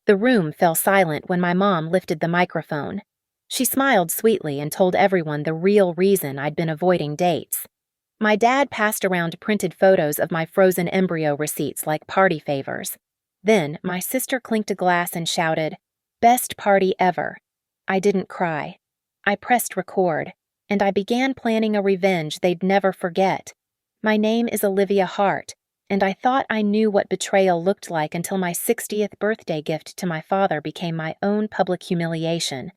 The room fell silent when my mom lifted the microphone. She smiled sweetly and told everyone the real reason I'd been avoiding dates. My dad passed around printed photos of my frozen embryo receipts like party favors. Then my sister clinked a glass and shouted, "Best party ever." I didn't cry. I pressed record, and I began planning a revenge they'd never forget. My name is Olivia Hart, and I thought I knew what betrayal looked like until my 60th birthday gift to my father became my own public humiliation.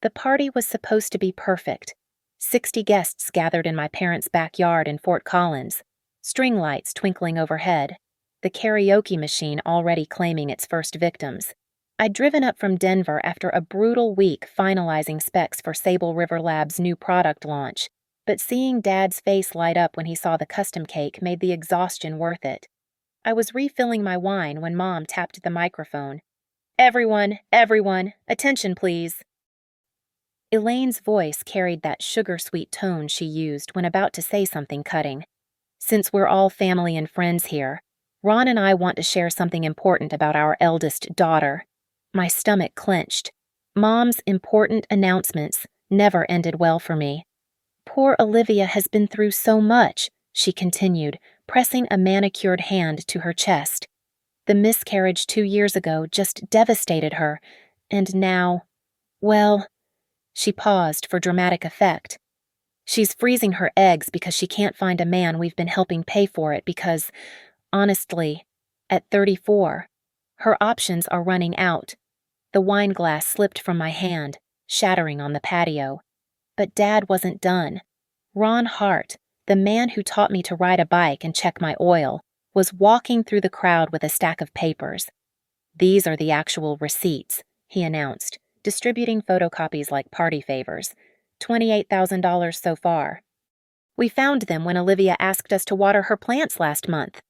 The party was supposed to be perfect. 60 guests gathered in my parents' backyard in Fort Collins, string lights twinkling overhead, the karaoke machine already claiming its first victims. I'd driven up from Denver after a brutal week finalizing specs for Sable River Labs' new product launch, but seeing Dad's face light up when he saw the custom cake made the exhaustion worth it. I was refilling my wine when Mom tapped the microphone. Everyone, attention please." Elaine's voice carried that sugar-sweet tone she used when about to say something cutting. "Since we're all family and friends here, Ron and I want to share something important about our eldest daughter." My stomach clenched. Mom's important announcements never ended well for me. "Poor Olivia has been through so much," she continued, pressing a manicured hand to her chest. "The miscarriage 2 years ago just devastated her, and now, well..." She paused for dramatic effect. "She's freezing her eggs because she can't find a man we've been helping pay for it because, honestly, at 34, her options are running out." The wine glass slipped from my hand, shattering on the patio. But Dad wasn't done. Ron Hart, the man who taught me to ride a bike and check my oil, was walking through the crowd with a stack of papers. "These are the actual receipts," he announced, distributing photocopies like party favors. $28,000 so far. "We found them when Olivia asked us to water her plants last month."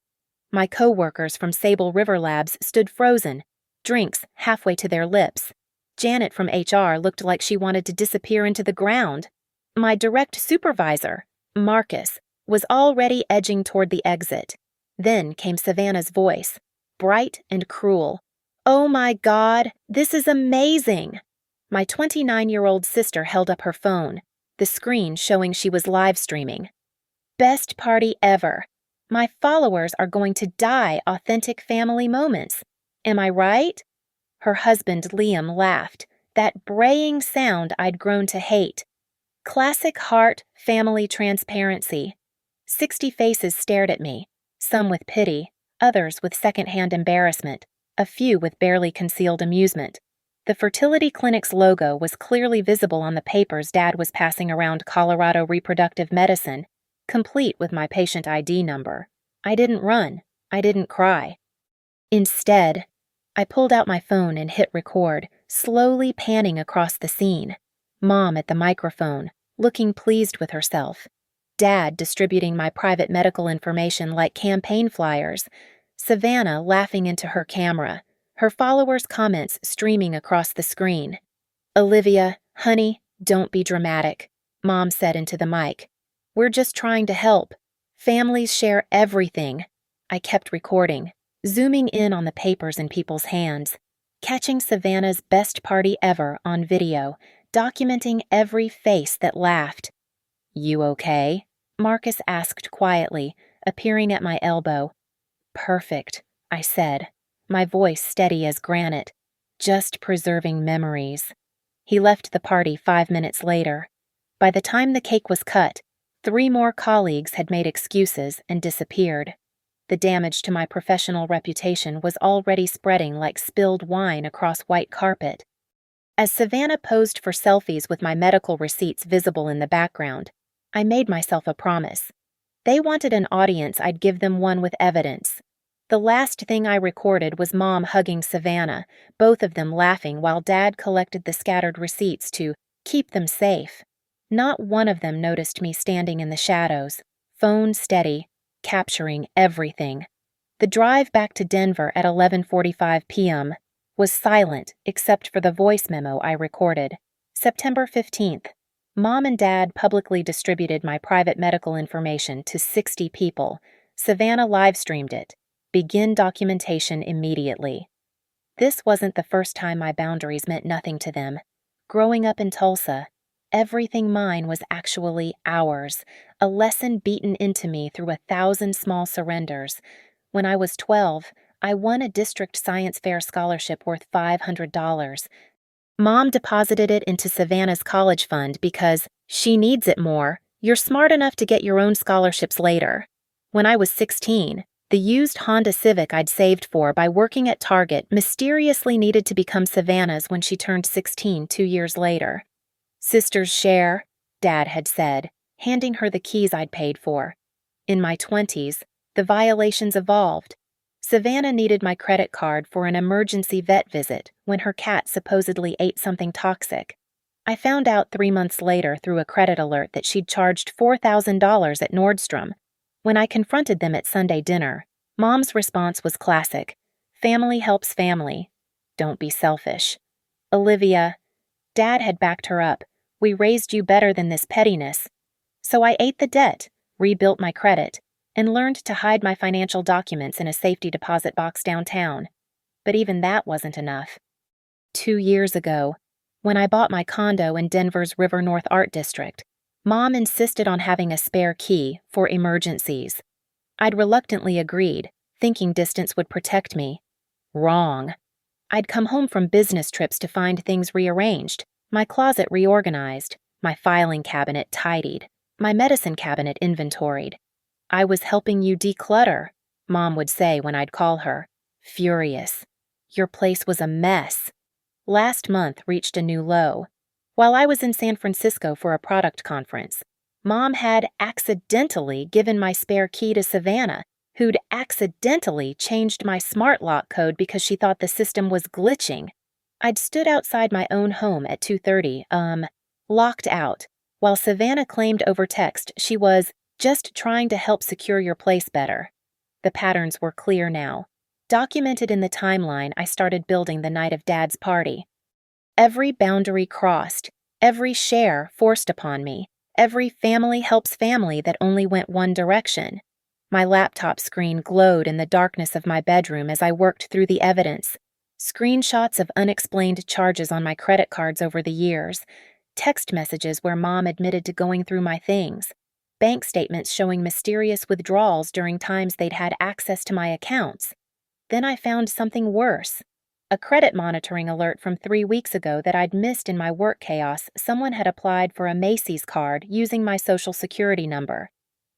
My co-workers from Sable River Labs stood frozen, drinks halfway to their lips. Janet from HR looked like she wanted to disappear into the ground. My direct supervisor, Marcus, was already edging toward the exit. Then came Savannah's voice, bright and cruel. "Oh my God, this is amazing!" My 29-year-old sister held up her phone, the screen showing she was live streaming. "Best party ever. My followers are going to die authentic family moments. Am I right?" Her husband Liam laughed, that braying sound I'd grown to hate. Classic Hart family transparency. 60 faces stared at me, some with pity, others with secondhand embarrassment, a few with barely concealed amusement. The fertility clinic's logo was clearly visible on the papers Dad was passing around Colorado Reproductive Medicine, complete with my patient ID number. I didn't run. I didn't cry. Instead, I pulled out my phone and hit record, slowly panning across the scene. Mom at the microphone, looking pleased with herself. Dad distributing my private medical information like campaign flyers. Savannah laughing into her camera, her followers' comments streaming across the screen. "Olivia, honey, don't be dramatic," Mom said into the mic. "We're just trying to help. Families share everything." I kept recording, zooming in on the papers in people's hands, catching Savannah's best party ever on video, documenting every face that laughed. "You okay?" Marcus asked quietly, appearing at my elbow. "Perfect," I said, my voice steady as granite, "just preserving memories." He left the party 5 minutes later. By the time the cake was cut, 3 more colleagues had made excuses and disappeared. The damage to my professional reputation was already spreading like spilled wine across white carpet. As Savannah posed for selfies with my medical receipts visible in the background, I made myself a promise. They wanted an audience, I'd give them one with evidence. The last thing I recorded was Mom hugging Savannah, both of them laughing while Dad collected the scattered receipts to keep them safe. Not one of them noticed me standing in the shadows, phone steady, capturing everything. The drive back to Denver at 11:45 p.m. was silent except for the voice memo I recorded. September 15th. Mom and Dad publicly distributed my private medical information to 60 people. Savannah live-streamed it. Begin documentation immediately. This wasn't the first time my boundaries meant nothing to them. Growing up in Tulsa, everything mine was actually ours, a lesson beaten into me through 1,000 small surrenders. When I was 12, I won a district science fair scholarship worth $500. Mom deposited it into Savannah's college fund because she needs it more. You're smart enough to get your own scholarships later. When I was 16, the used Honda Civic I'd saved for by working at Target mysteriously needed to become Savannah's when she turned 16 2 years later. Sisters share, Dad had said, handing her the keys I'd paid for. In my 20s, the violations evolved. Savannah needed my credit card for an emergency vet visit when her cat supposedly ate something toxic. I found out 3 months later through a credit alert that she'd charged $4,000 at Nordstrom. When I confronted them at Sunday dinner, Mom's response was classic. Family helps family. Don't be selfish. Olivia, Dad had backed her up. We raised you better than this pettiness. So I ate the debt, rebuilt my credit, and learned to hide my financial documents in a safety deposit box downtown. But even that wasn't enough. 2 years ago, when I bought my condo in Denver's River North Art District, Mom insisted on having a spare key for emergencies. I'd reluctantly agreed, thinking distance would protect me. Wrong. I'd come home from business trips to find things rearranged, my closet reorganized, my filing cabinet tidied, my medicine cabinet inventoried. I was helping you declutter, Mom would say when I'd call her, furious. Your place was a mess. Last month reached a new low. While I was in San Francisco for a product conference, Mom had accidentally given my spare key to Savannah, who'd accidentally changed my smart lock code because she thought the system was glitching. I'd stood outside my own home at 2:30, locked out, while Savannah claimed over text she was just trying to help secure your place better. The patterns were clear now, documented in the timeline I started building the night of Dad's party. Every boundary crossed, every share forced upon me, every family helps family that only went one direction. My laptop screen glowed in the darkness of my bedroom as I worked through the evidence. Screenshots of unexplained charges on my credit cards over the years, text messages where Mom admitted to going through my things, bank statements showing mysterious withdrawals during times they'd had access to my accounts. Then I found something worse. A credit monitoring alert from 3 weeks ago that I'd missed in my work chaos. Someone had applied for a Macy's card using my social security number.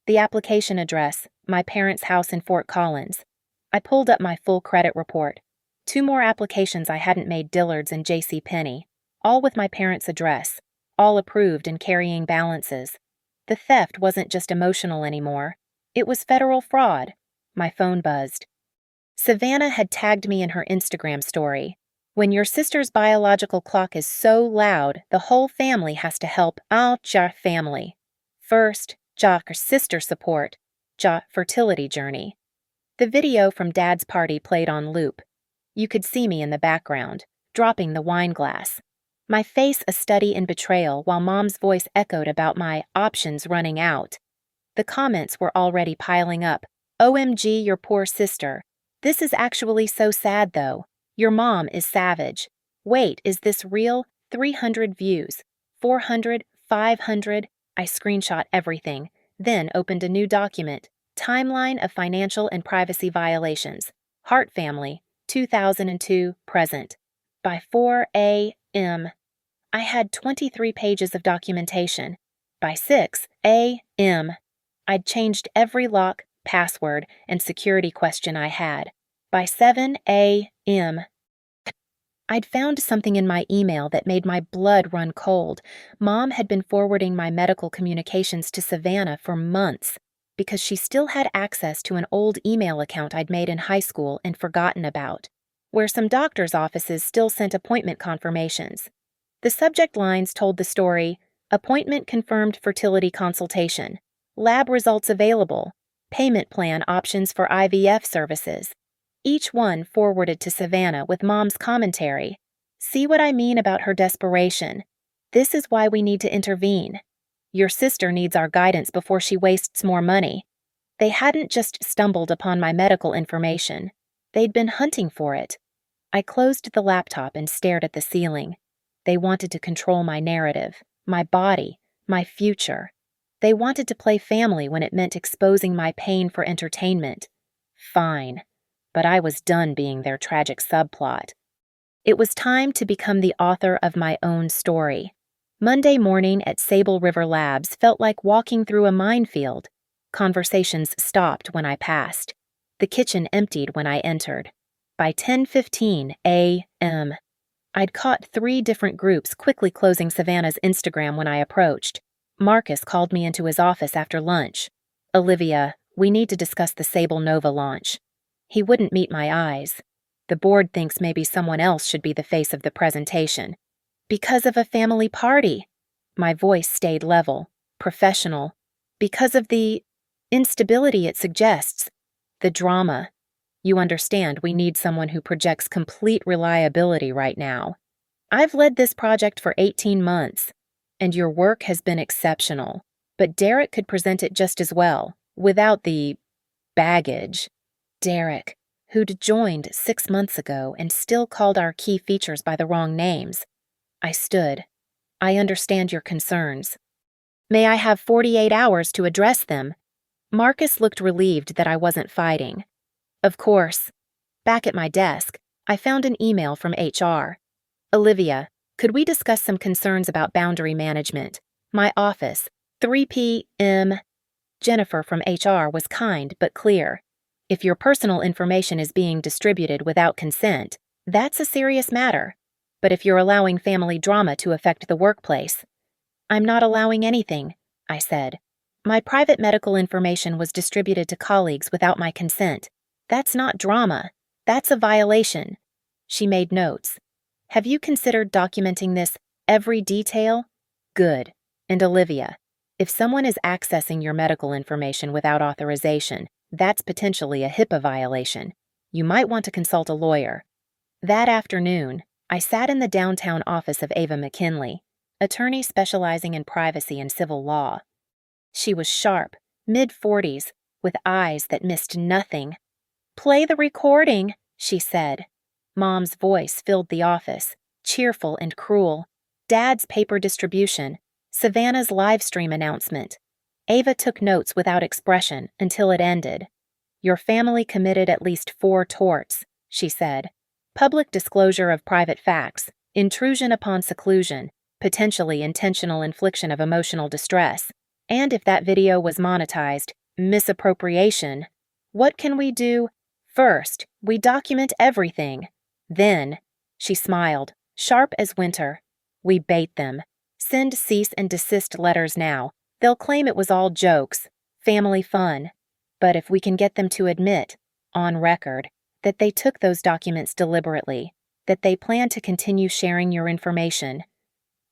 The application address, my parents' house in Fort Collins. I pulled up my full credit report. 2 more applications I hadn't made Dillard's and JCPenney, all with my parents' address, all approved and carrying balances. The theft wasn't just emotional anymore. It was federal fraud. My phone buzzed. Savannah had tagged me in her Instagram story. When your sister's biological clock is so loud, the whole family has to help out your family. First, ja sister support, ja fertility journey. The video from Dad's party played on loop. You could see me in the background, dropping the wine glass. My face a study in betrayal while Mom's voice echoed about my options running out. The comments were already piling up. OMG, your poor sister. This is actually so sad though. Your mom is savage. Wait, is this real? 300 views. 400, 500. I screenshot everything, then opened a new document. Timeline of financial and privacy violations. Hart family, 2002, present. By 4 a.m. I had 23 pages of documentation. By 6 a.m. I'd changed every lock, password, and security question I had. By 7 a.m. I'd found something in my email that made my blood run cold. Mom had been forwarding my medical communications to Savannah for months because she still had access to an old email account I'd made in high school and forgotten about, where some doctors' offices still sent appointment confirmations. The subject lines told the story, appointment confirmed fertility consultation, lab results available, payment plan options for IVF services. Each one forwarded to Savannah with Mom's commentary. See what I mean about her desperation? This is why we need to intervene. Your sister needs our guidance before she wastes more money. They hadn't just stumbled upon my medical information. They'd been hunting for it. I closed the laptop and stared at the ceiling. They wanted to control my narrative, my body, my future. They wanted to play family when it meant exposing my pain for entertainment. Fine, but I was done being their tragic subplot. It was time to become the author of my own story. Monday morning at Sable River Labs felt like walking through a minefield. Conversations stopped when I passed. The kitchen emptied when I entered. By 10:15 a.m., I'd caught 3 different groups quickly closing Savannah's Instagram when I approached. Marcus called me into his office after lunch. "Olivia, we need to discuss the Sable Nova launch." He wouldn't meet my eyes. "The board thinks maybe someone else should be the face of the presentation." "Because of a family party." My voice stayed level, professional. "Because of the instability it suggests. The drama. You understand we need someone who projects complete reliability right now. I've led this project for 18 months, and your work has been exceptional, but Derek could present it just as well, without the baggage." Derek, who'd joined 6 months ago and still called our key features by the wrong names. I stood. "I understand your concerns. May I have 48 hours to address them?" Marcus looked relieved that I wasn't fighting. "Of course." Back at my desk, I found an email from HR. "Olivia, could we discuss some concerns about boundary management? My office, 3 p.m. Jennifer from HR was kind but clear. "If your personal information is being distributed without consent, that's a serious matter. But if you're allowing family drama to affect the workplace—" "I'm not allowing anything," I said. "My private medical information was distributed to colleagues without my consent. That's not drama. That's a violation." She made notes. "Have you considered documenting this, every detail?" "Good. And Olivia, if someone is accessing your medical information without authorization, that's potentially a HIPAA violation. You might want to consult a lawyer." That afternoon, I sat in the downtown office of Ava McKinley, attorney specializing in privacy and civil law. She was sharp, mid-40s, with eyes that missed nothing. "Play the recording," she said. Mom's voice filled the office, cheerful and cruel. Dad's paper distribution, Savannah's live stream announcement. Ava took notes without expression until it ended. "Your family committed at least 4 torts," she said. "Public disclosure of private facts, intrusion upon seclusion, potentially intentional infliction of emotional distress, and if that video was monetized, misappropriation. What can we do? First, we document everything. Then," she smiled, sharp as winter, "we bait them. Send cease and desist letters now. They'll claim it was all jokes, family fun. But if we can get them to admit, on record, that they took those documents deliberately, that they plan to continue sharing your information."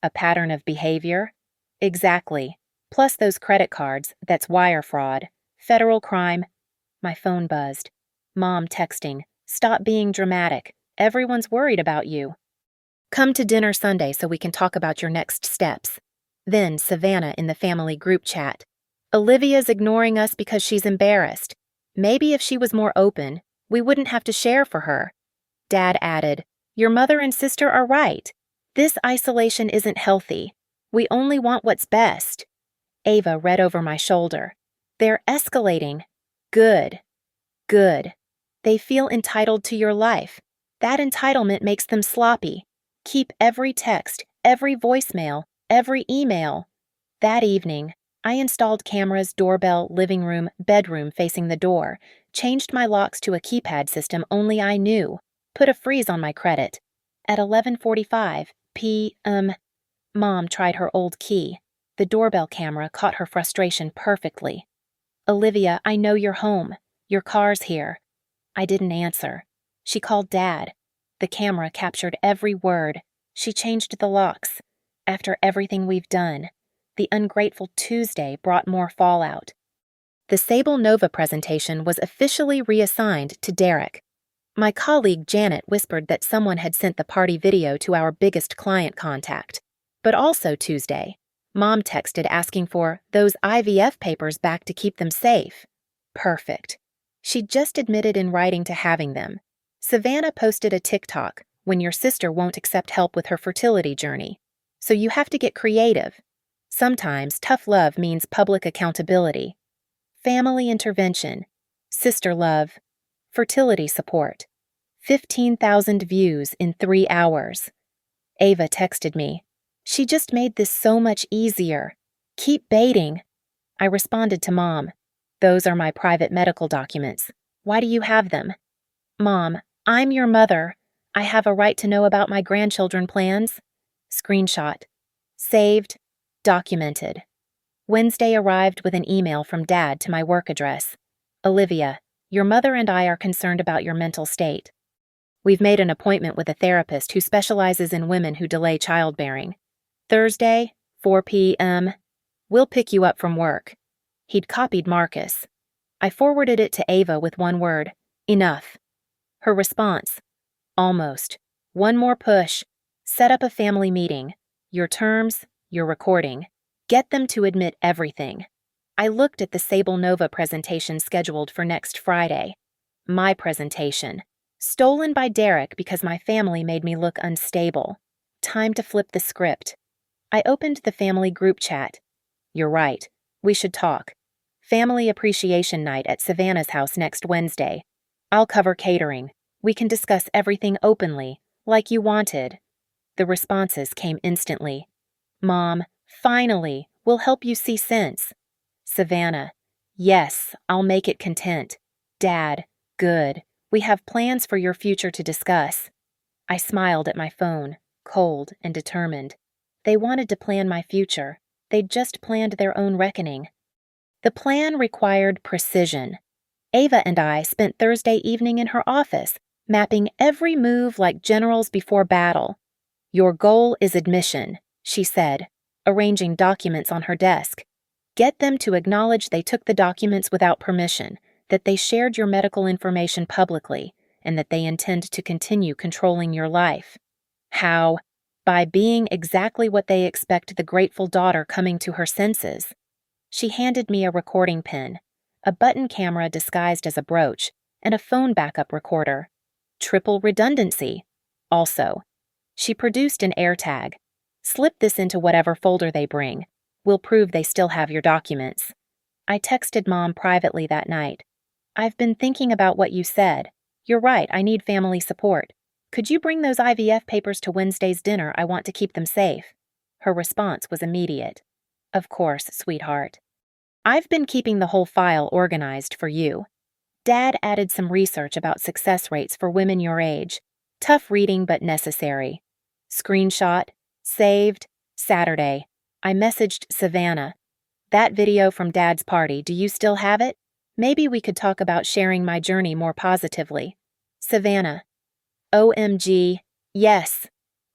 "A pattern of behavior?" "Exactly. Plus those credit cards, that's wire fraud. Federal crime." My phone buzzed. Mom texting, "Stop being dramatic. Everyone's worried about you. Come to dinner Sunday so we can talk about your next steps." Then Savannah in the family group chat. "Olivia's ignoring us because she's embarrassed. Maybe if she was more open, we wouldn't have to share for her." Dad added, "Your mother and sister are right. This isolation isn't healthy. We only want what's best." Ava read over my shoulder. "They're escalating." "Good. Good. They feel entitled to your life. That entitlement makes them sloppy. Keep every text, every voicemail, every email." That evening, I installed cameras, doorbell, living room, bedroom facing the door, changed my locks to a keypad system only I knew, put a freeze on my credit. At 11:45 p.m., Mom tried her old key. The doorbell camera caught her frustration perfectly. "Olivia, I know you're home. Your car's here." I didn't answer. She called Dad. The camera captured every word. She changed the locks. After everything we've done, the ungrateful Tuesday brought more fallout. The Sable Nova presentation was officially reassigned to Derek. My colleague Janet whispered that someone had sent the party video to our biggest client contact. But also Tuesday, Mom texted asking for those IVF papers back to keep them safe. Perfect. She'd just admitted in writing to having them. Savannah posted a TikTok when your sister won't accept help with her fertility journey. So you have to get creative. Sometimes tough love means public accountability. Family intervention, sister love, fertility support. 15,000 views in 3 hours. Ava texted me. She just made this so much easier. Keep baiting. I responded to Mom. Those are my private medical documents. Why do you have them? Mom, I'm your mother. I have a right to know about my grandchildren plans. Screenshot. Saved. Documented. Wednesday arrived with an email from Dad to my work address. Olivia, your mother and I are concerned about your mental state. We've made an appointment with a therapist who specializes in women who delay childbearing. Thursday, 4 p.m. We'll pick you up from work. He'd copied Marcus. I forwarded it to Ava with one word. Enough. Her response. Almost. One more push. Set up a family meeting. Your terms, your recording. Get them to admit everything. I looked at the Sable Nova presentation scheduled for next Friday. My presentation. Stolen by Derek because my family made me look unstable. Time to flip the script. I opened the family group chat. You're right. We should talk. Family appreciation night at Savannah's house next Wednesday. I'll cover catering. We can discuss everything openly, like you wanted. The responses came instantly. Mom, finally, we'll help you see sense. Savannah, yes, I'll make it content. Dad, good. We have plans for your future to discuss. I smiled at my phone, cold and determined. They wanted to plan my future. They'd just planned their own reckoning. The plan required precision. Ava and I spent Thursday evening in her office, mapping every move like generals before battle. Your goal is admission, she said, arranging documents on her desk. Get them to acknowledge they took the documents without permission, that they shared your medical information publicly, and that they intend to continue controlling your life. How? By being exactly what they expect the grateful daughter coming to her senses. She handed me a recording pin, a button camera disguised as a brooch, and a phone backup recorder. Triple redundancy. Also, she produced an AirTag. Slip this into whatever folder they bring. We'll prove they still have your documents. I texted Mom privately that night. I've been thinking about what you said. You're right, I need family support. Could you bring those IVF papers to Wednesday's dinner? I want to keep them safe. Her response was immediate. Of course, sweetheart. I've been keeping the whole file organized for you. Dad added some research about success rates for women your age. Tough reading but necessary. Screenshot. Saved. Saturday. I messaged Savannah. That video from Dad's party, do you still have it? Maybe we could talk about sharing my journey more positively. Savannah. OMG. Yes.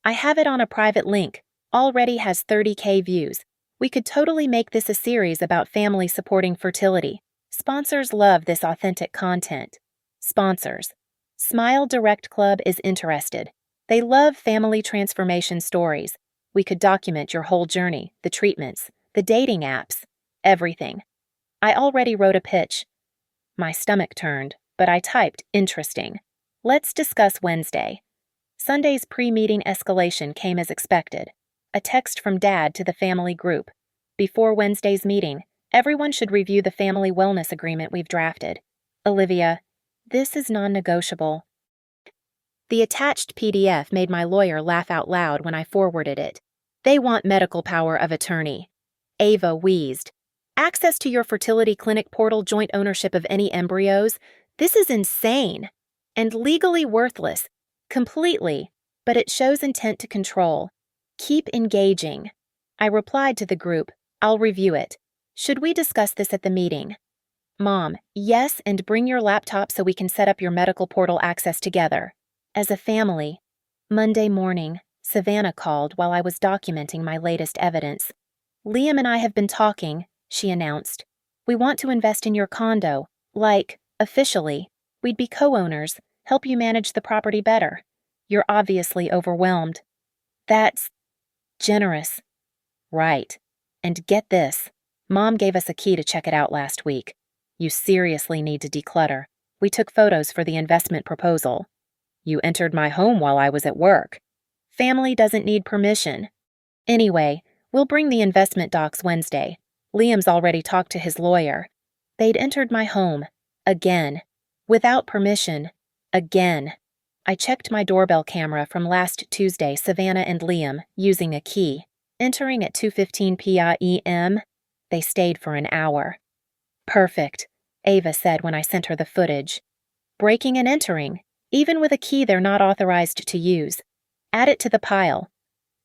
I have it on a private link. Already has 30K views. We could totally make this a series about family supporting fertility. Sponsors love this authentic content. Sponsors. Smile Direct Club is interested. They love family transformation stories. We could document your whole journey, the treatments, the dating apps, everything. I already wrote a pitch. My stomach turned, but I typed interesting. Let's discuss Wednesday. Sunday's pre-meeting escalation came as expected. A text from Dad to the family group. Before Wednesday's meeting, everyone should review the family wellness agreement we've drafted. Olivia, this is non-negotiable. The attached PDF made my lawyer laugh out loud when I forwarded it. They want medical power of attorney. Ava wheezed. Access to your fertility clinic portal, joint ownership of any embryos. This is insane. And legally worthless. Completely. But it shows intent to control. Keep engaging. I replied to the group. I'll review it. Should we discuss this at the meeting? Mom, yes, and bring your laptop so we can set up your medical portal access together. As a family. Monday morning, Savannah called while I was documenting my latest evidence. Liam and I have been talking, she announced. We want to invest in your condo. Like, officially. We'd be co-owners, help you manage the property better. You're obviously overwhelmed. That's generous. Right. And get this. Mom gave us a key to check it out last week. You seriously need to declutter. We took photos for the investment proposal. You entered my home while I was at work. Family doesn't need permission. Anyway, we'll bring the investment docs Wednesday. Liam's already talked to his lawyer. They'd entered my home. Again. Without permission. Again. I checked my doorbell camera from last Tuesday, Savannah and Liam, using a key. Entering at 2:15 p.m., they stayed for an hour. Perfect, Ava said when I sent her the footage. Breaking and entering, even with a key they're not authorized to use. Add it to the pile.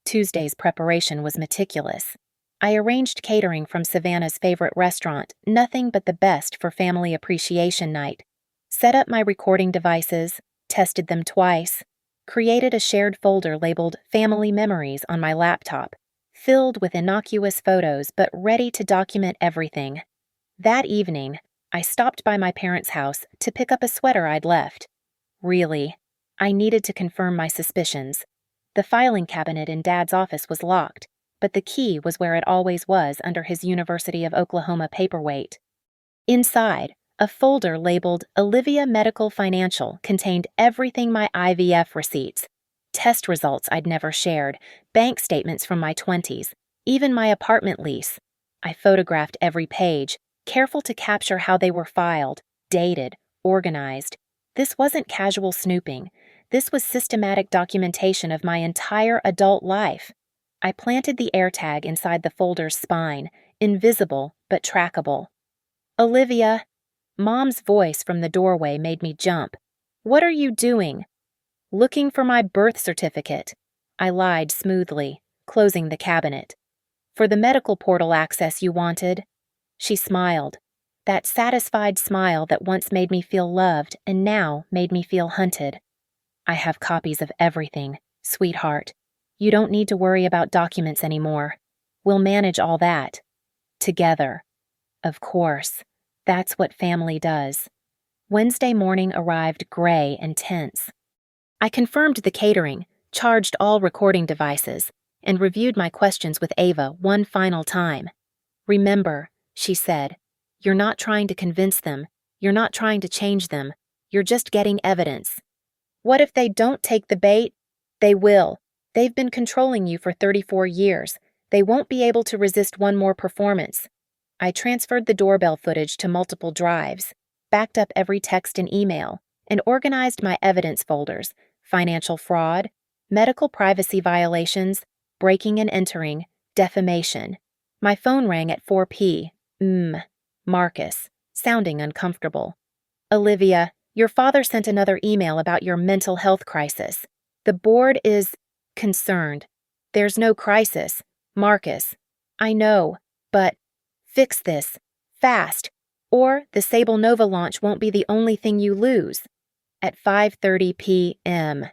Tuesday's preparation was meticulous. I arranged catering from Savannah's favorite restaurant, nothing but the best for Family Appreciation Night. Set up my recording devices, tested them twice, created a shared folder labeled Family Memories on my laptop, filled with innocuous photos but ready to document everything. That evening, I stopped by my parents' house to pick up a sweater I'd left. Really, I needed to confirm my suspicions. The filing cabinet in Dad's office was locked, but the key was where it always was under his University of Oklahoma paperweight. Inside, a folder labeled Olivia Medical Financial contained everything my IVF receipts, test results I'd never shared, bank statements from my 20s, even my apartment lease. I photographed every page, careful to capture how they were filed, dated, organized. This wasn't casual snooping. This was systematic documentation of my entire adult life. I planted the AirTag inside the folder's spine, invisible but trackable. Olivia. Mom's voice from the doorway made me jump. What are you doing? Looking for my birth certificate. I lied smoothly, closing the cabinet. For the medical portal access you wanted. She smiled. That satisfied smile that once made me feel loved and now made me feel hunted. I have copies of everything, sweetheart. You don't need to worry about documents anymore. We'll manage all that. Together. Of course. That's what family does. Wednesday morning arrived gray and tense. I confirmed the catering, charged all recording devices, and reviewed my questions with Ava one final time. Remember, she said, you're not trying to convince them, you're not trying to change them, you're just getting evidence. What if they don't take the bait? They will. They've been controlling you for 34 years. They won't be able to resist one more performance. I transferred the doorbell footage to multiple drives, backed up every text and email, and organized my evidence folders: financial fraud, medical privacy violations, breaking and entering, defamation. My phone rang at 4 p.m. Marcus, sounding uncomfortable. Olivia, your father sent another email about your mental health crisis. The board is concerned. There's no crisis, Marcus. I know, but fix this, fast, or the Sable Nova launch won't be the only thing you lose. At 5:30 p.m.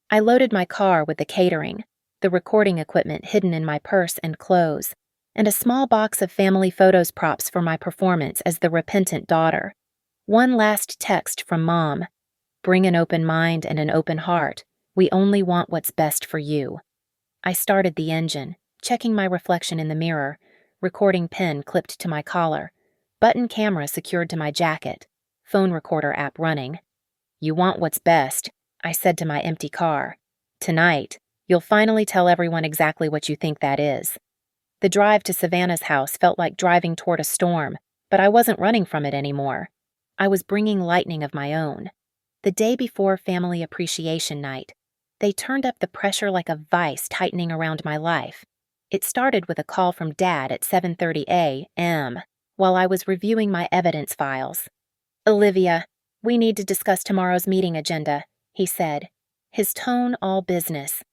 I loaded my car with the catering, the recording equipment hidden in my purse and clothes, and a small box of family photos props for my performance as the repentant daughter. One last text from Mom. Bring an open mind and an open heart. We only want what's best for you. I started the engine, checking my reflection in the mirror, recording pen clipped to my collar, button camera secured to my jacket, phone recorder app running. You want what's best, I said to my empty car. Tonight, you'll finally tell everyone exactly what you think that is. The drive to Savannah's house felt like driving toward a storm, but I wasn't running from it anymore. I was bringing lightning of my own. The day before Family Appreciation Night, they turned up the pressure like a vice tightening around my life. It started with a call from Dad at 7:30 a.m. while I was reviewing my evidence files. Olivia, we need to discuss tomorrow's meeting agenda, he said, his tone all business.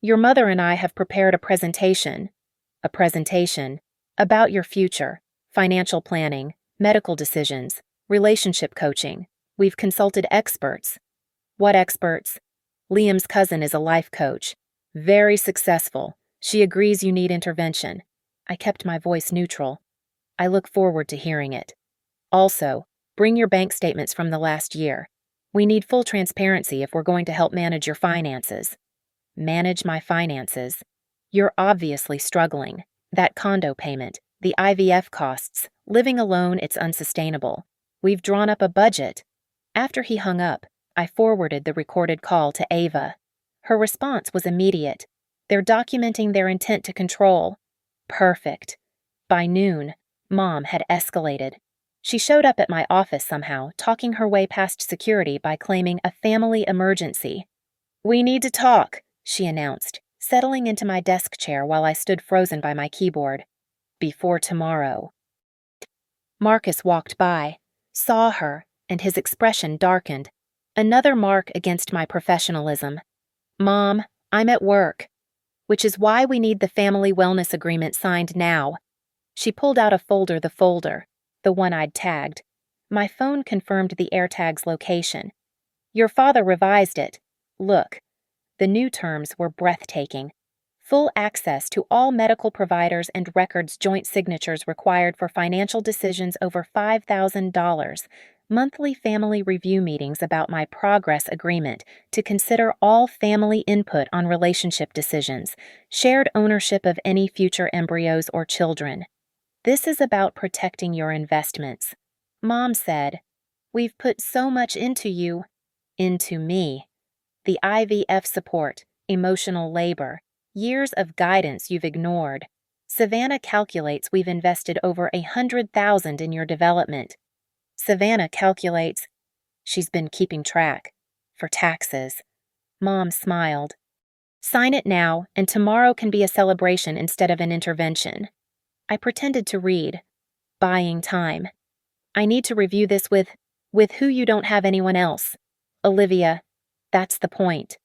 Your mother and I have prepared a presentation about your future, financial planning, medical decisions, relationship coaching. We've consulted experts. What experts? Liam's cousin is a life coach. Very successful. She agrees you need intervention. I kept my voice neutral. I look forward to hearing it. Also, bring your bank statements from the last year. We need full transparency if we're going to help manage your finances. Manage my finances? You're obviously struggling. That condo payment, the IVF costs, living alone, it's unsustainable. We've drawn up a budget. After he hung up, I forwarded the recorded call to Ava. Her response was immediate. They're documenting their intent to control. Perfect. By noon, Mom had escalated. She showed up at my office somehow, talking her way past security by claiming a family emergency. "We need to talk," she announced, settling into my desk chair while I stood frozen by my keyboard. "Before tomorrow." Marcus walked by, saw her, and his expression darkened. Another mark against my professionalism. "Mom, I'm at work." "Which is why we need the family wellness agreement signed now." She pulled out a folder, the one I'd tagged. My phone confirmed the AirTag's location. "Your father revised it. Look." The new terms were breathtaking. Full access to all medical providers and records, joint signatures required for financial decisions over $5,000, monthly family review meetings about my progress agreement to consider all family input on relationship decisions, shared ownership of any future embryos or children. "This is about protecting your investments." Mom said, "We've put so much into you." Into me. The IVF support, emotional labor, years of guidance you've ignored. Savannah calculates we've invested over $100,000 in your development. Savannah calculates. She's been keeping track. For taxes. Mom smiled. "Sign it now, and tomorrow can be a celebration instead of an intervention." I pretended to read. Buying time. "I need to review this with who you don't have anyone else. Olivia. That's the point."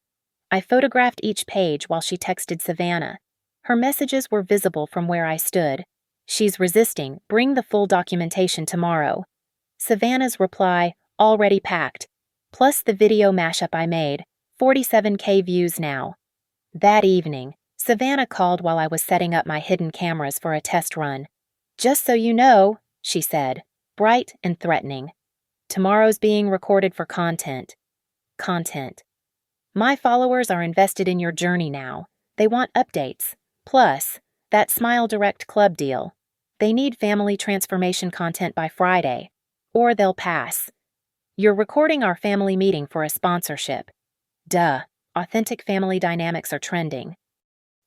I photographed each page while she texted Savannah. Her messages were visible from where I stood. "She's resisting. Bring the full documentation tomorrow." Savannah's reply, "Already packed." Plus the video mashup I made. 47K views now. That evening, Savannah called while I was setting up my hidden cameras for a test run. "Just so you know," she said, bright and threatening. "Tomorrow's being recorded for content." Content. "My followers are invested in your journey now. They want updates. Plus, that Smile Direct Club deal. They need family transformation content by Friday, or they'll pass. You're recording our family meeting for a sponsorship. Duh, authentic family dynamics are trending.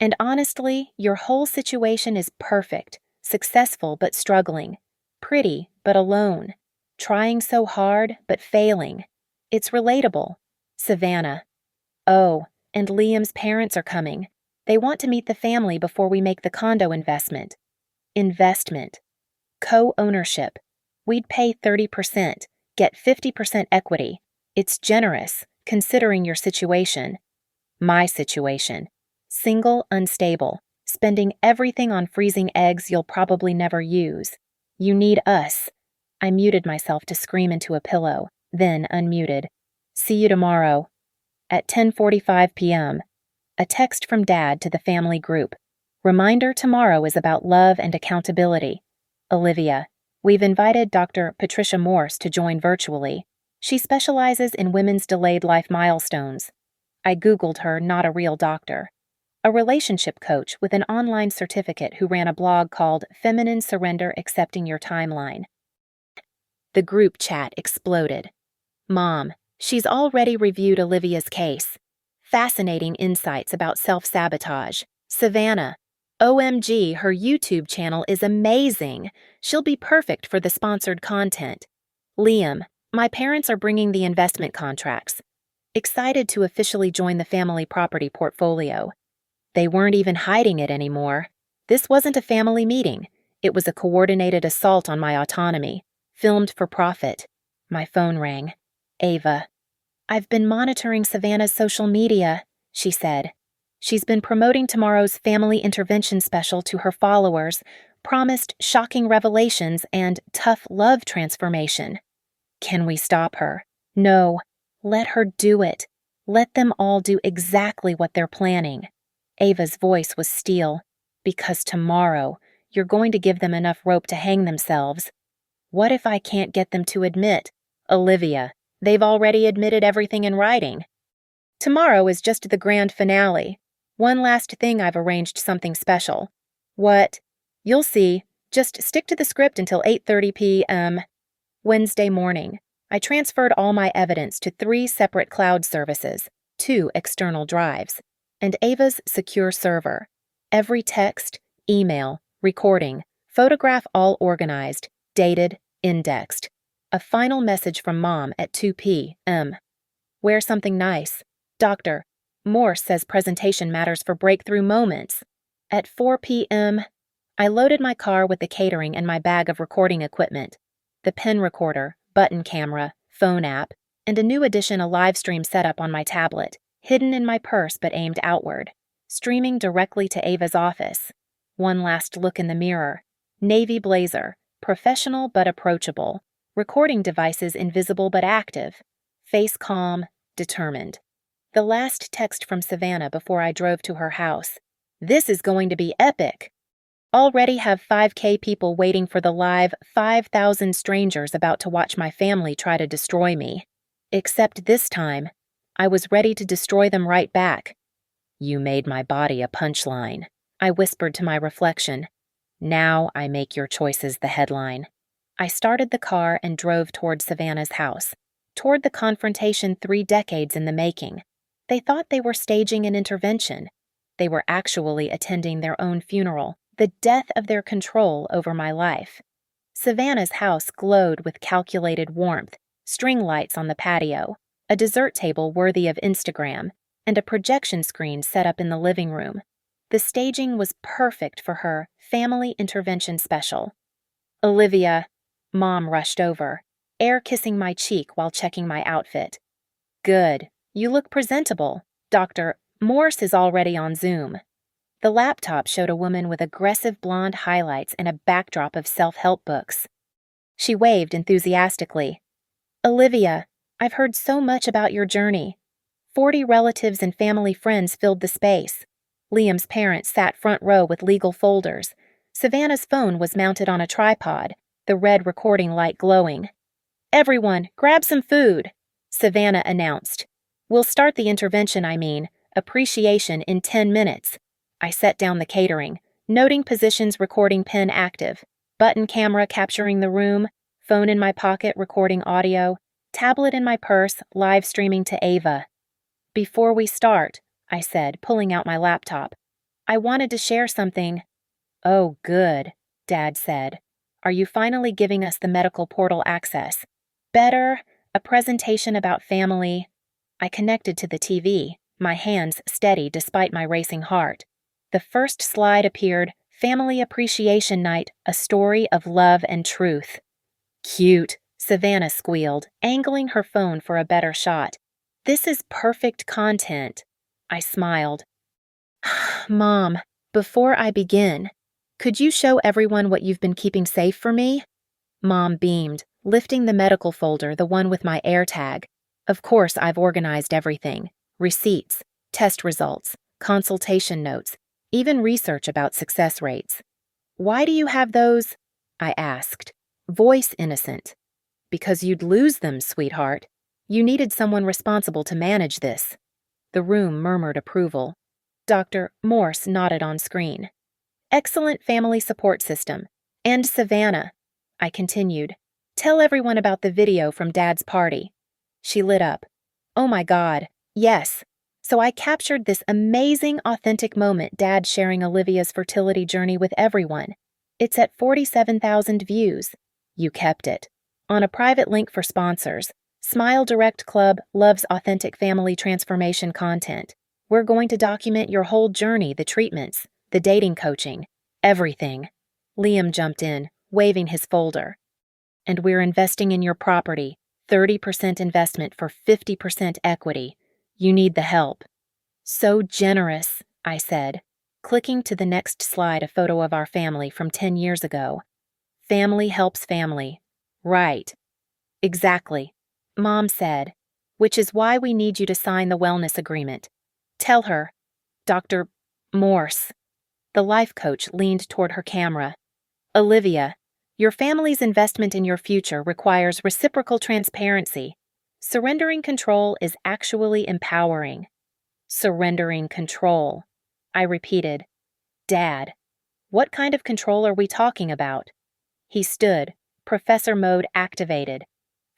And honestly, your whole situation is perfect, successful but struggling, pretty but alone, trying so hard but failing. It's relatable. Savannah. Oh, and Liam's parents are coming. They want to meet the family before we make the condo investment. Investment. Co-ownership. We'd pay 30%, get 50% equity. It's generous, considering your situation. My situation. Single, unstable, spending everything on freezing eggs you'll probably never use. You need us. I muted myself to scream into a pillow, then unmuted. "See you tomorrow." At 10:45 p.m., a text from Dad to the family group. "Reminder tomorrow is about love and accountability. Olivia, we've invited Dr. Patricia Morse to join virtually. She specializes in women's delayed life milestones." I Googled her, not a real doctor. A relationship coach with an online certificate who ran a blog called Feminine Surrender Accepting Your Timeline. The group chat exploded. "Mom, she's already reviewed Olivia's case. Fascinating insights about self-sabotage. Savannah, OMG, her YouTube channel is amazing. She'll be perfect for the sponsored content. Liam, my parents are bringing the investment contracts. Excited to officially join the family property portfolio." They weren't even hiding it anymore. This wasn't a family meeting. It was a coordinated assault on my autonomy, filmed for profit. My phone rang. Ava. "I've been monitoring Savannah's social media," she said. "She's been promoting tomorrow's family intervention special to her followers, promised shocking revelations and tough love transformation." Can we stop her? No. Let her do it. Let them all do exactly what they're planning. Ava's voice was steel. "Because tomorrow, you're going to give them enough rope to hang themselves." What if I can't get them to admit? Olivia, they've already admitted everything in writing. Tomorrow is just the grand finale. One last thing, I've arranged something special. What? You'll see. Just stick to the script until 8:30 p.m. Wednesday morning. I transferred all my evidence to 3 separate cloud services, 2 external drives, and Ava's secure server. Every text, email, recording, photograph all organized, dated, indexed. A final message from Mom at 2 p.m. Wear something nice. Doctor, Morse says presentation matters for breakthrough moments. At 4 p.m., I loaded my car with the catering and my bag of recording equipment. The pen recorder, button camera, phone app, and a new edition a live stream setup on my tablet, hidden in my purse but aimed outward, streaming directly to Ava's office. One last look in the mirror. Navy blazer, professional but approachable. Recording devices invisible but active. Face calm, determined. The last text from Savannah before I drove to her house. This is going to be epic. Already have 5K people waiting for the live 5,000 strangers about to watch my family try to destroy me. Except this time, I was ready to destroy them right back. You made my body a punchline, I whispered to my reflection. Now I make your choices the headline. I started the car and drove toward Savannah's house, toward the confrontation 3 decades in the making. They thought they were staging an intervention. They were actually attending their own funeral, the death of their control over my life. Savannah's house glowed with calculated warmth, string lights on the patio, a dessert table worthy of Instagram, and a projection screen set up in the living room. The staging was perfect for her family intervention special. Olivia, Mom rushed over, air kissing my cheek while checking my outfit. Good, you look presentable. Dr. Morse is already on Zoom. The laptop showed a woman with aggressive blonde highlights and a backdrop of self-help books. She waved enthusiastically. Olivia, I've heard so much about your journey. 40 relatives and family friends filled the space. Liam's parents sat front row with legal folders. Savannah's phone was mounted on a tripod, the red recording light glowing. Everyone, grab some food, Savannah announced. We'll start the intervention, appreciation in 10 minutes. I set down the catering, noting positions recording pen active, button camera capturing the room, phone in my pocket recording audio, tablet in my purse live streaming to Ava. Before we start, I said, pulling out my laptop, I wanted to share something. Oh, good, Dad said. Are you finally giving us the medical portal access? Better, a presentation about family. I connected to the TV, my hands steady despite my racing heart. The first slide appeared, Family Appreciation Night, a story of love and truth. Cute, Savannah squealed, angling her phone for a better shot. This is perfect content. I smiled. Mom, before I begin, could you show everyone what you've been keeping safe for me? Mom beamed, lifting the medical folder, the one with my AirTag. Of course, I've organized everything. Receipts, test results, consultation notes, even research about success rates. Why do you have those? I asked, voice innocent. Because you'd lose them, sweetheart. You needed someone responsible to manage this. The room murmured approval. Dr. Morse nodded on screen. Excellent family support system. And Savannah, I continued. Tell everyone about the video from Dad's party. She lit up. Oh my God, yes. So I captured this amazing, authentic moment, Dad sharing Olivia's fertility journey with everyone. It's at 47,000 views. You kept it. On a private link for sponsors, Smile Direct Club loves authentic family transformation content. We're going to document your whole journey, the treatments, the dating coaching, everything. Liam jumped in, waving his folder. And we're investing in your property, 30% investment for 50% equity. You need the help. So generous, I said, clicking to the next slide, a photo of our family from 10 years ago. Family helps family. Right. Exactly. Mom said, which is why we need you to sign the wellness agreement. Tell her, Dr. Morse. The life coach leaned toward her camera. Olivia, your family's investment in your future requires reciprocal transparency. Surrendering control is actually empowering. Surrendering control. I repeated. Dad, what kind of control are we talking about? He stood, professor mode activated.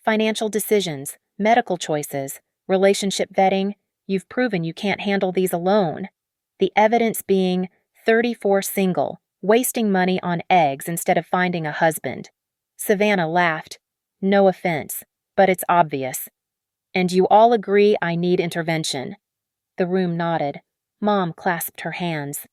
Financial decisions, medical choices, relationship vetting, you've proven you can't handle these alone. The evidence being 34 single, wasting money on eggs instead of finding a husband. Savannah laughed. No offense, but it's obvious. And you all agree I need intervention. The room nodded. Mom clasped her hands.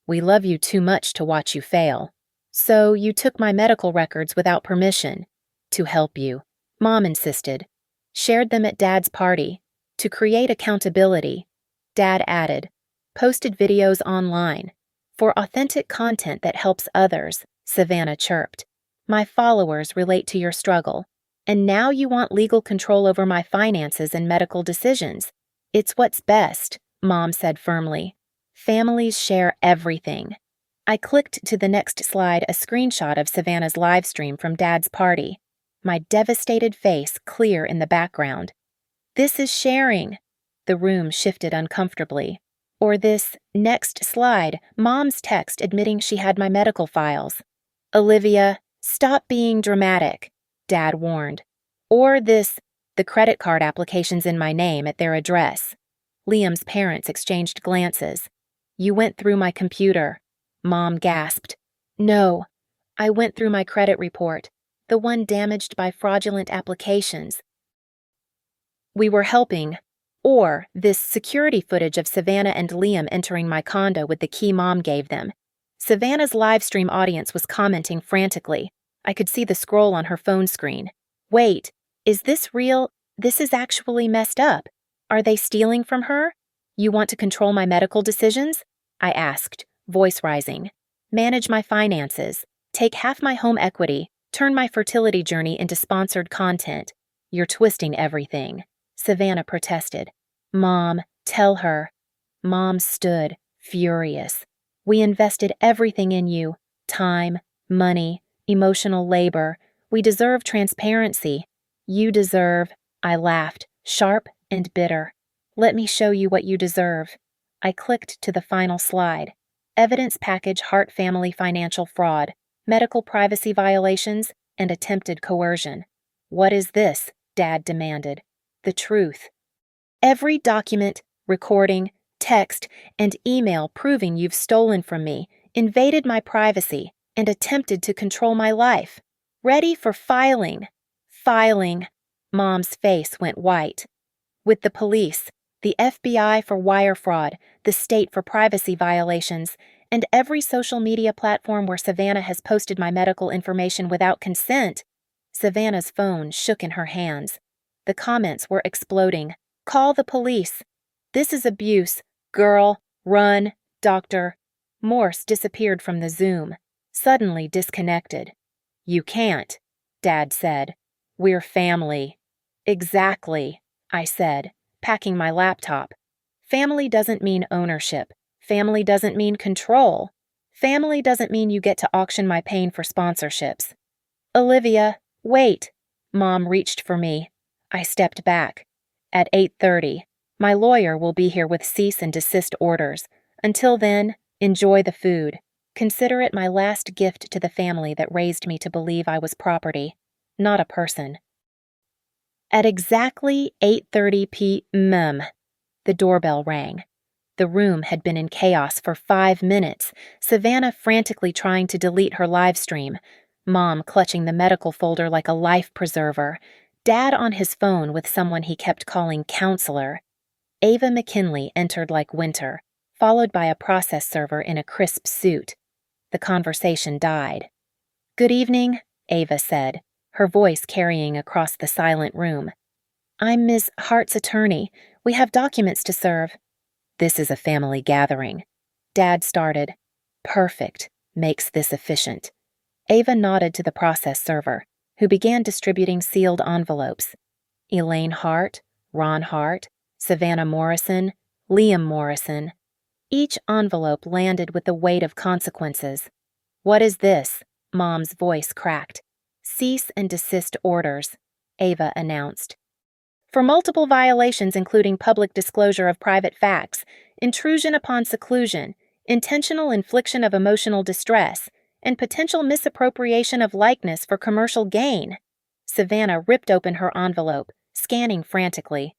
We love you too much to watch you fail. So you took my medical records without permission. To help you, Mom insisted. Shared them at Dad's party. To create accountability. Dad added. Posted videos online. For authentic content that helps others, Savannah chirped. My followers relate to your struggle. And now you want legal control over my finances and medical decisions. It's what's best, Mom said firmly. Families share everything. I clicked to the next slide, a screenshot of Savannah's live stream from Dad's party. My devastated face clear in the background. This is sharing. The room shifted uncomfortably. Or this next slide, Mom's text admitting she had my medical files. Olivia, stop being dramatic, Dad warned. Or this, the credit card applications in my name at their address. Liam's parents exchanged glances. You went through my computer. Mom gasped. No, I went through my credit report, the one damaged by fraudulent applications. We were helping. Or this security footage of Savannah and Liam entering my condo with the key Mom gave them. Savannah's live stream audience was commenting frantically. I could see the scroll on her phone screen. Wait, is this real? This is actually messed up. Are they stealing from her? You want to control my medical decisions? I asked, voice rising. Manage my finances. Take half my home equity. Turn my fertility journey into sponsored content. You're twisting everything. Savannah protested. Mom, tell her. Mom stood, furious. We invested everything in you. Time, money, emotional labor. We deserve transparency. You deserve, I laughed, sharp and bitter. Let me show you what you deserve. I clicked to the final slide. Evidence package Hart family financial fraud, medical privacy violations, and attempted coercion. What is this? Dad demanded. The truth. Every document, recording, text, and email proving you've stolen from me, invaded my privacy, and attempted to control my life. Ready for filing. Filing. Mom's face went white. With the police, the FBI for wire fraud, the state for privacy violations, and every social media platform where Savannah has posted my medical information without consent. Savannah's phone shook in her hands. The comments were exploding. Call the police. This is abuse. Girl, run, doctor. Morse disappeared from the Zoom, suddenly disconnected. You can't, Dad said. We're family. Exactly, I said, packing my laptop. Family doesn't mean ownership. Family doesn't mean control. Family doesn't mean you get to auction my pain for sponsorships. Olivia, wait. Mom reached for me. I stepped back. At 8:30, my lawyer will be here with cease and desist orders. Until then, enjoy the food. Consider it my last gift to the family that raised me to believe I was property, not a person. At exactly 8:30 p.m., the doorbell rang. The room had been in chaos for 5 minutes, Savannah frantically trying to delete her live stream, Mom clutching the medical folder like a life preserver, Dad on his phone with someone he kept calling counselor. Ava McKinley entered like winter, followed by a process server in a crisp suit. The conversation died. Good evening, Ava said, her voice carrying across the silent room. I'm Ms. Hart's attorney. We have documents to serve. This is a family gathering. Dad started. Perfect. Makes this efficient. Ava nodded to the process server, who began distributing sealed envelopes. Elaine Hart, Ron Hart, Savannah Morrison, Liam Morrison. Each envelope landed with the weight of consequences. What is this? Mom's voice cracked. Cease and desist orders, Ava announced. For multiple violations including public disclosure of private facts, intrusion upon seclusion, intentional infliction of emotional distress, and potential misappropriation of likeness for commercial gain. Savannah ripped open her envelope, scanning frantically.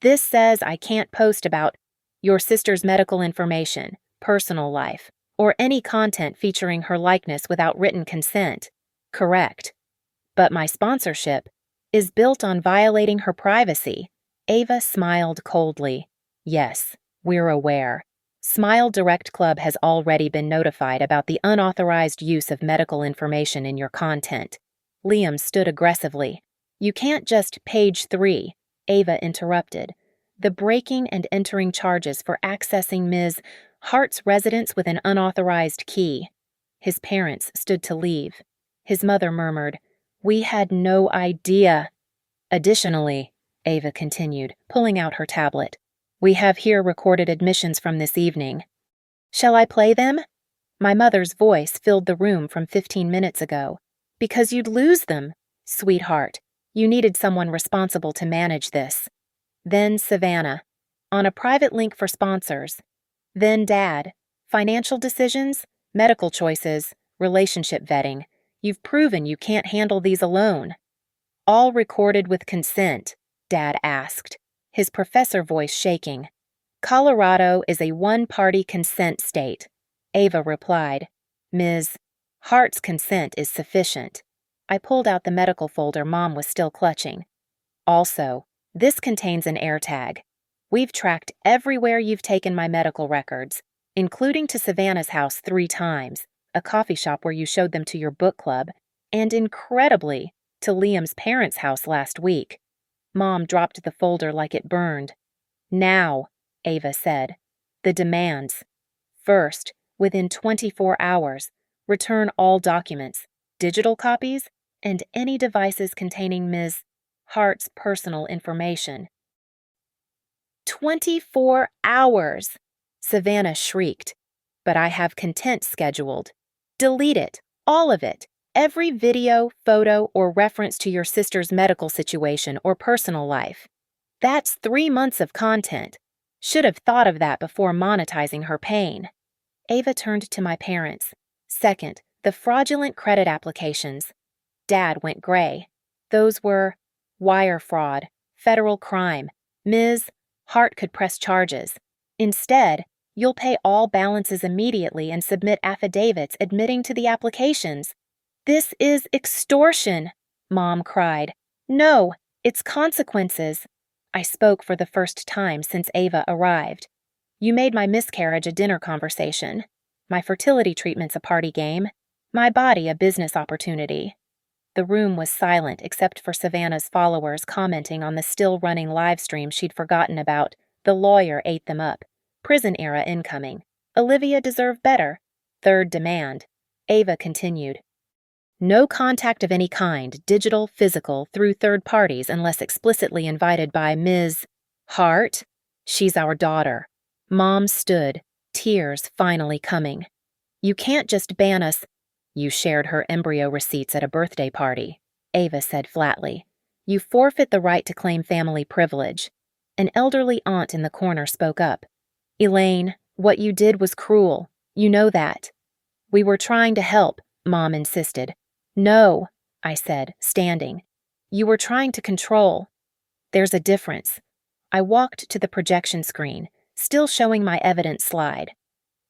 This says I can't post about your sister's medical information, personal life, or any content featuring her likeness without written consent. Correct. But my sponsorship is built on violating her privacy. Ava smiled coldly. Yes, we're aware. Smile Direct Club has already been notified about the unauthorized use of medical information in your content. Liam stood aggressively. You can't just page 3, Ava interrupted. The breaking and entering charges for accessing Ms. Hart's residence with an unauthorized key. His parents stood to leave. His mother murmured, "We had no idea." Additionally, Ava continued, pulling out her tablet, we have here recorded admissions from this evening. Shall I play them? My mother's voice filled the room from 15 minutes ago. Because you'd lose them, sweetheart. You needed someone responsible to manage this. Then Savannah, on a private link for sponsors. Then Dad, financial decisions, medical choices, relationship vetting. You've proven you can't handle these alone. All recorded with consent, Dad asked, his professor voice shaking. Colorado is a one-party consent state, Ava replied. Ms. Hart's consent is sufficient. I pulled out the medical folder Mom was still clutching. Also, this contains an AirTag. We've tracked everywhere you've taken my medical records, including to Savannah's house 3 times, a coffee shop where you showed them to your book club, and incredibly, to Liam's parents' house last week. Mom dropped the folder like it burned. Now, Ava said, the demands. First, within 24 hours, return all documents, digital copies, and any devices containing Ms. Hart's personal information. 24 hours! Savannah shrieked. But I have content scheduled. Delete it, all of it. Every video, photo, or reference to your sister's medical situation or personal life. That's 3 months of content. Should have thought of that before monetizing her pain. Ava turned to my parents. Second, the fraudulent credit applications. Dad went gray. Those were wire fraud, federal crime. Ms. Hart could press charges. Instead, you'll pay all balances immediately and submit affidavits admitting to the applications. This is extortion, Mom cried. No, it's consequences. I spoke for the first time since Ava arrived. You made my miscarriage a dinner conversation, my fertility treatments a party game, my body a business opportunity. The room was silent except for Savannah's followers commenting on the still-running live stream she'd forgotten about. The lawyer ate them up. Prison era incoming. Olivia deserved better. Third demand. Ava continued. No contact of any kind, digital, physical, through third parties unless explicitly invited by Ms. Hart. She's our daughter. Mom stood, tears finally coming. You can't just ban us. You shared her embryo receipts at a birthday party, Ava said flatly. You forfeit the right to claim family privilege. An elderly aunt in the corner spoke up. Elaine, what you did was cruel. You know that. We were trying to help, Mom insisted. No, I said, standing. You were trying to control. There's a difference. I walked to the projection screen, still showing my evidence slide.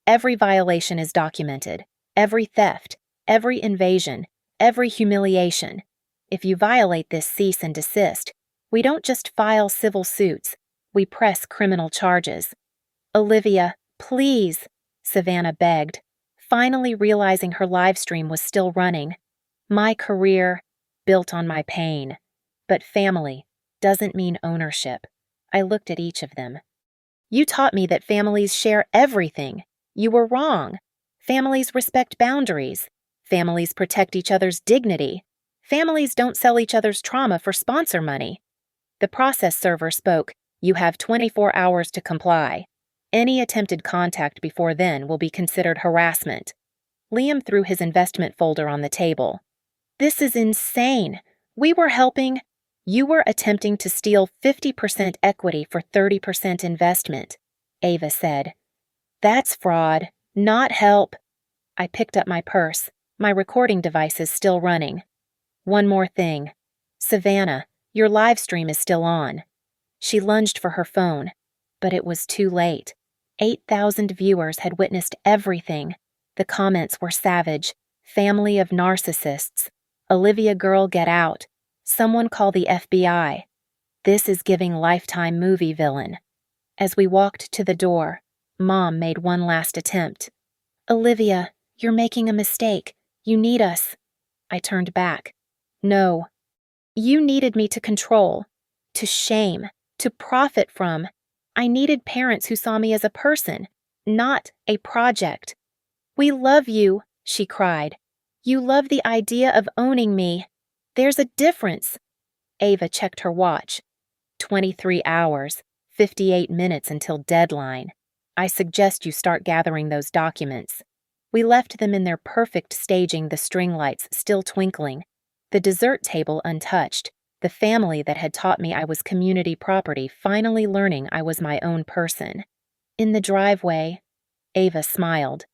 Every violation is documented. Every theft. Every invasion. Every humiliation. If you violate this cease and desist, we don't just file civil suits. We press criminal charges. Olivia, please, Savannah begged, finally realizing her live stream was still running. My career, built on my pain. But family doesn't mean ownership. I looked at each of them. You taught me that families share everything. You were wrong. Families respect boundaries. Families protect each other's dignity. Families don't sell each other's trauma for sponsor money. The process server spoke. You have 24 hours to comply. Any attempted contact before then will be considered harassment. Liam threw his investment folder on the table. This is insane. We were helping. You were attempting to steal 50% equity for 30% investment, Ava said. That's fraud, not help. I picked up my purse, my recording devices still running. One more thing. "Savannah, your live stream is still on." She lunged for her phone, but it was too late. 8,000 viewers had witnessed everything. The comments were savage. "Family of narcissists. Olivia girl, get out. Someone call the FBI. This is giving Lifetime movie villain." As we walked to the door, Mom made one last attempt. "Olivia, you're making a mistake. You need us." I turned back. "No. You needed me to control, to shame, to profit from. I needed parents who saw me as a person, not a project." "We love you," she cried. "You love the idea of owning me. There's a difference." Ava checked her watch. 23 hours, 58 minutes until deadline. "I suggest you start gathering those documents." We left them in their perfect staging, the string lights still twinkling, the dessert table untouched, the family that had taught me I was community property finally learning I was my own person. In the driveway, Ava smiled.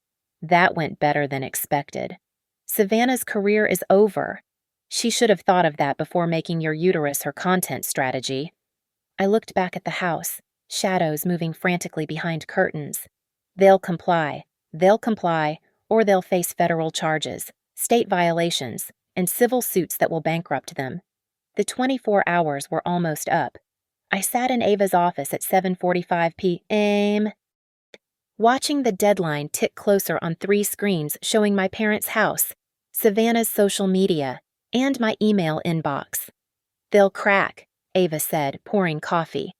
"That went better than expected. Savannah's career is over. She should have thought of that before making your uterus her content strategy." I looked back at the house, shadows moving frantically behind curtains. They'll comply, or they'll face federal charges, state violations, and civil suits that will bankrupt them. The 24 hours were almost up. I sat in Ava's office at 7:45 p.m., watching the deadline tick closer on 3 screens showing my parents' house, Savannah's social media, and my email inbox. "They'll crack," Ava said, pouring coffee.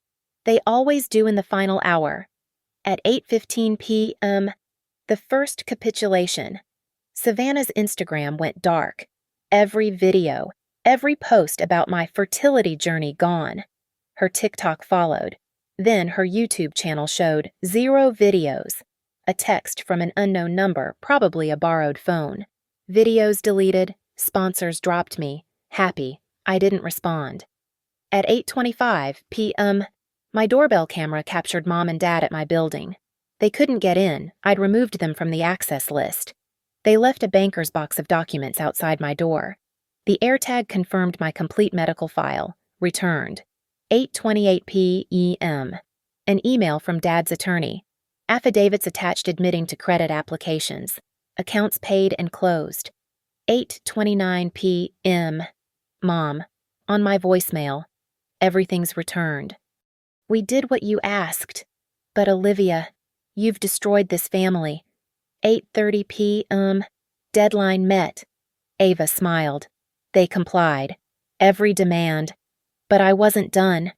"They always do in the final hour." At 8:15 p.m., the first capitulation. Savannah's Instagram went dark. Every video, every post about my fertility journey gone. Her TikTok followed. Then her YouTube channel showed 0 videos. A text from an unknown number, probably a borrowed phone. Videos deleted, sponsors dropped me. Happy, I didn't respond. At 8:25 p.m., my doorbell camera captured Mom and Dad at my building. They couldn't get in. I'd removed them from the access list. They left a banker's box of documents outside my door. The AirTag confirmed my complete medical file. Returned. 8:28 p.m. An email from Dad's attorney. Affidavits attached admitting to credit applications. Accounts paid and closed. 8:29 p.m. Mom, on my voicemail. Everything's returned. "We did what you asked. But Olivia, you've destroyed this family." 8:30 p.m. Deadline met. Ava smiled. They complied. Every demand. But I wasn't done.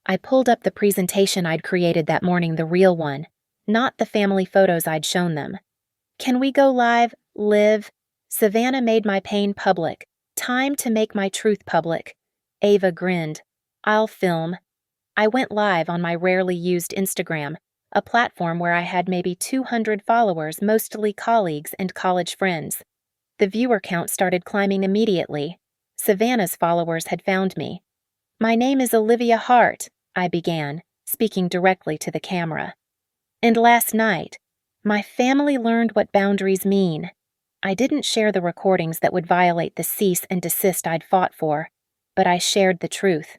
I pulled up the presentation I'd created that morning, the real one, not the family photos I'd shown them. "Can we go live? Live?" Savannah made my pain public. Time to make my truth public. Ava grinned. "I'll film." I went live on my rarely used Instagram, a platform where I had maybe 200 followers, mostly colleagues and college friends. The viewer count started climbing immediately. Savannah's followers had found me. "My name is Olivia Hart," I began, speaking directly to the camera. "And last night, my family learned what boundaries mean." I didn't share the recordings that would violate the cease and desist I'd fought for, but I shared the truth.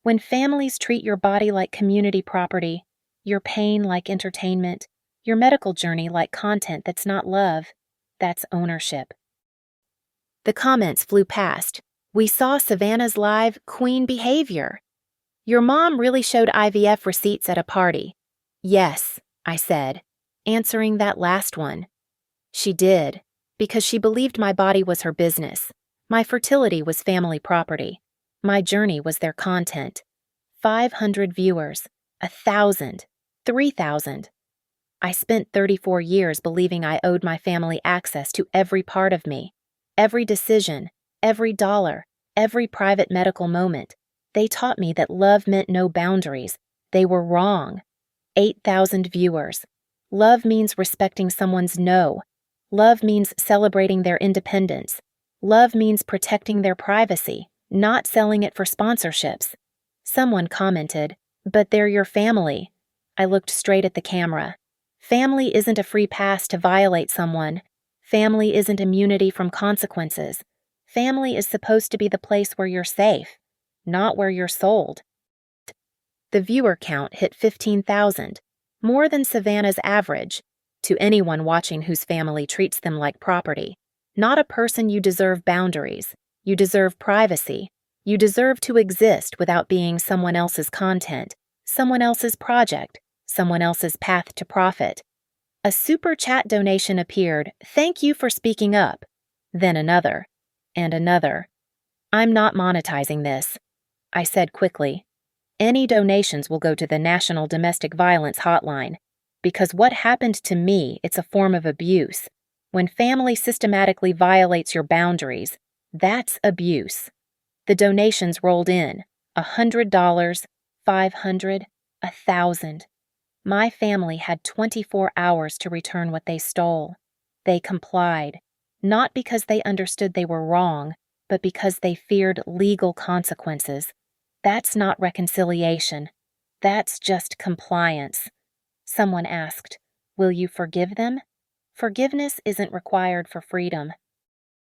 When families treat your body like community property, your pain like entertainment, your medical journey like content that's not love, that's ownership. The comments flew past. "We saw Savannah's live queen behavior." "Your mom really showed IVF receipts at a party." "Yes," I said, answering that last one. "She did, because she believed my body was her business. My fertility was family property. My journey was their content. 500 viewers, 1,000, 3,000. I spent 34 years believing I owed my family access to every part of me, every decision, every dollar, every private medical moment. They taught me that love meant no boundaries. They were wrong. 8,000 viewers. Love means respecting someone's no. Love means celebrating their independence. Love means protecting their privacy, not selling it for sponsorships. Someone commented, "But they're your family." I looked straight at the camera. Family isn't a free pass to violate someone. Family isn't immunity from consequences. Family is supposed to be the place where you're safe, not where you're sold. The viewer count hit 15,000, more than Savannah's average, to anyone watching whose family treats them like property. Not a person. You deserve boundaries. You deserve privacy. You deserve to exist without being someone else's content, someone else's project, someone else's path to profit. A super chat donation appeared. Thank you for speaking up. Then another, and another. I'm not monetizing this, I said quickly. Any donations will go to the National Domestic Violence Hotline, because what happened to me, it's a form of abuse. When family systematically violates your boundaries, that's abuse. The donations rolled in, $100, $500, $1,000. My family had 24 hours to return what they stole. They complied, not because they understood they were wrong, but because they feared legal consequences. That's not reconciliation. That's just compliance. Someone asked, "Will you forgive them?" Forgiveness isn't required for freedom.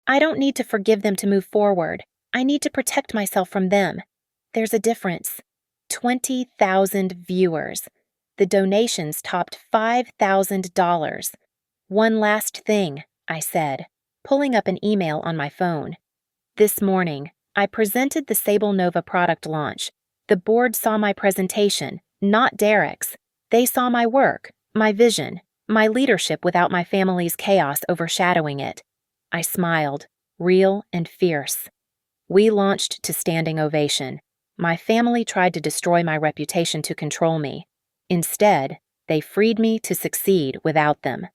I don't need to forgive them to move forward. I need to protect myself from them. There's a difference. 20,000 viewers. The donations topped $5,000. One last thing, I said, pulling up an email on my phone. This morning, I presented the Sable Nova product launch. The board saw my presentation, not Derek's. They saw my work, my vision, my leadership without my family's chaos overshadowing it. I smiled, real and fierce. We launched to standing ovation. My family tried to destroy my reputation to control me. Instead, they freed me to succeed without them.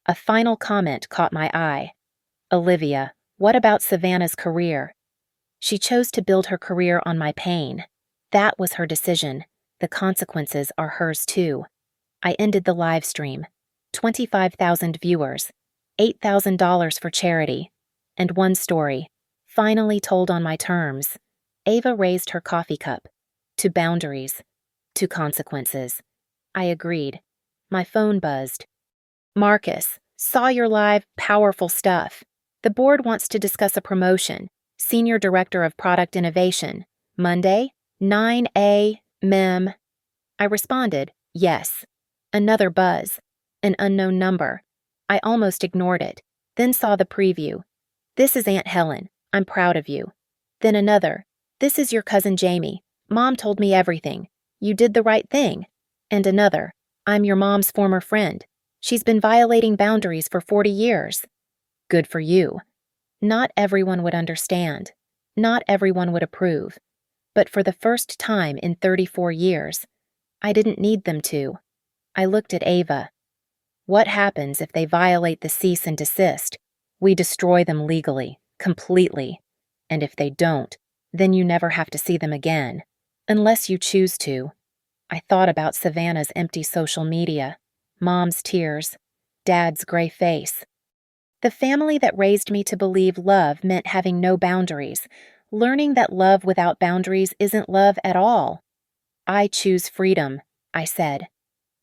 A final comment caught my eye. "Olivia, what about Savannah's career?" She chose to build her career on my pain. That was her decision. The consequences are hers too. I ended the live stream. 25,000 viewers, $8,000 for charity, and one story, finally told on my terms. Ava raised her coffee cup. To boundaries. To consequences. I agreed. My phone buzzed. "Marcus, saw your live, powerful stuff. The board wants to discuss a promotion. Senior Director of Product Innovation. Monday, 9 a.m. I responded, yes. Another buzz. An unknown number. I almost ignored it, then saw the preview. "This is Aunt Helen. I'm proud of you." Then another. "This is your cousin Jamie. Mom told me everything. You did the right thing." And another. "I'm your mom's former friend. She's been violating boundaries for 40 years. Good for you." Not everyone would understand. Not everyone would approve. But for the first time in 34 years, I didn't need them to. I looked at Ava. What happens if they violate the cease and desist? We destroy them legally, completely. And if they don't, then you never have to see them again. Unless you choose to. I thought about Savannah's empty social media, Mom's tears, Dad's gray face. The family that raised me to believe love meant having no boundaries, learning that love without boundaries isn't love at all. I choose freedom, I said.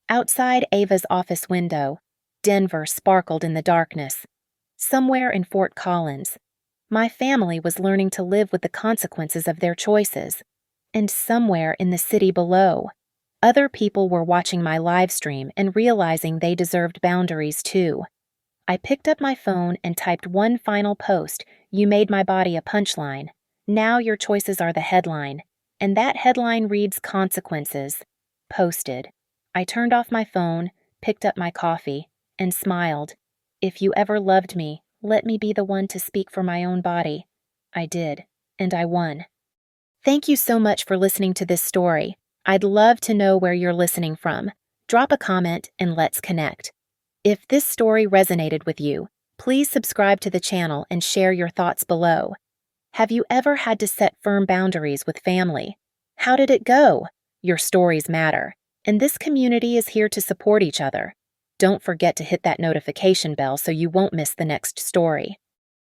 Outside Ava's office window, Denver sparkled in the darkness. Somewhere in Fort Collins, my family was learning to live with the consequences of their choices. And somewhere in the city below, other people were watching my live stream and realizing they deserved boundaries too. I picked up my phone and typed one final post. "You made my body a punchline. Now your choices are the headline." And that headline reads "Consequences." Posted. I turned off my phone, picked up my coffee, and smiled. If you ever loved me, let me be the one to speak for my own body. I did, and I won. Thank you so much for listening to this story. I'd love to know where you're listening from. Drop a comment and let's connect. If this story resonated with you, please subscribe to the channel and share your thoughts below. Have you ever had to set firm boundaries with family? How did it go? Your stories matter, and this community is here to support each other. Don't forget to hit that notification bell so you won't miss the next story.